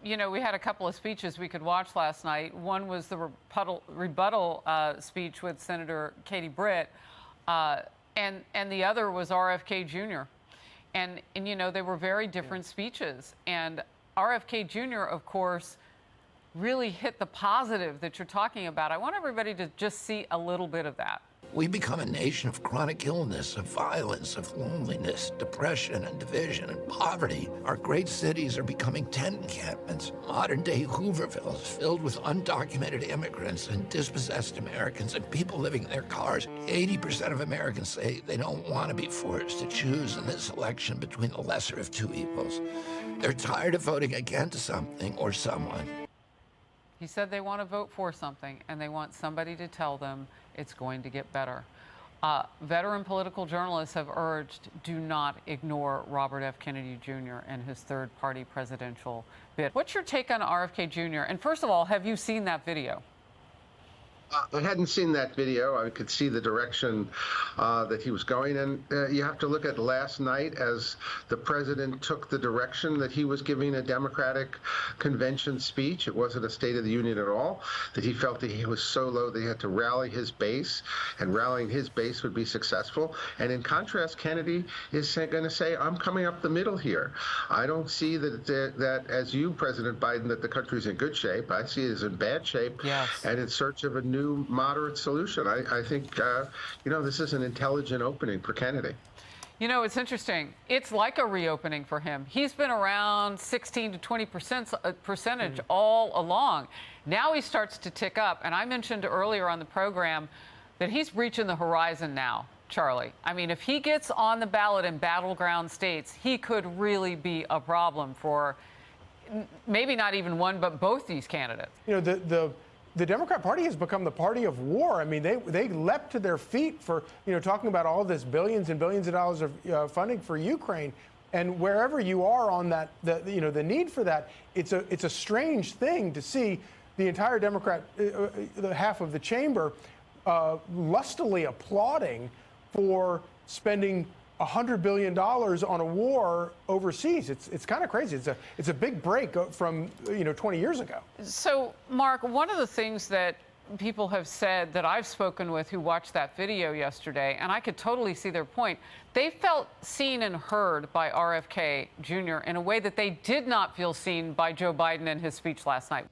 you know, we had a couple of speeches we could watch last night. One was the rebuttal speech with Senator Katie Britt, and the other was RFK Jr. And, you know, they were very different speeches. And RFK Jr., of course, really hit the positive that you're talking about. I want everybody to just see a little bit of that. We become a nation of chronic illness, of violence, of loneliness, depression and division and poverty. Our great cities are becoming tent encampments, modern-day Hoovervilles filled with undocumented immigrants and dispossessed Americans and people living in their cars. 80% of Americans say they don't want to be forced to choose in this election between the lesser of two evils. They're tired of voting against something or someone. He said they want to vote for something, and they want somebody to tell them it's going to get better. Veteran political journalists have urged, do not ignore Robert F. Kennedy Jr. and his third-party presidential bid. What's your take on RFK Jr.? And first of all, have you seen that video? I hadn't seen that video. I could see the direction that he was going. And you have to look at last night as the president took the direction that he was giving a Democratic convention speech. It wasn't a State of the Union at all, that he felt that he was so low that he had to rally his base, and rallying his base would be successful. And in contrast, Kennedy is going to say, I'm coming up the middle here. I don't see that as you, President Biden, that the country's in good shape. I see it as in bad shape, yes, and in search of a new moderate solution. I think, you know, this is an intelligent opening for Kennedy. You know, it's interesting. It's like a reopening for him. He's been around 16 to 20% all along. Now he starts to tick up. And I mentioned earlier on the program that he's reaching the horizon now, Charlie. I mean, if he gets on the ballot in battleground states, he could really be a problem for maybe not even one, but both these candidates. You know, the Democrat Party has become the party of war. I mean, they leapt to their feet for, you know, talking about all this billions and billions of dollars of funding for Ukraine. And wherever you are on that, you know, the need for that, it's a strange thing to see the entire Democrat, the half of the chamber, lustily applauding for spending $100 billion on a war overseas. It's kind of crazy. It's a big break from, you know, 20 years ago. So, Mark, one of the things that people have said that I've spoken with who watched that video yesterday, and I could totally see their point, they felt seen and heard by RFK Jr. in a way that they did not feel seen by Joe Biden in his speech last night.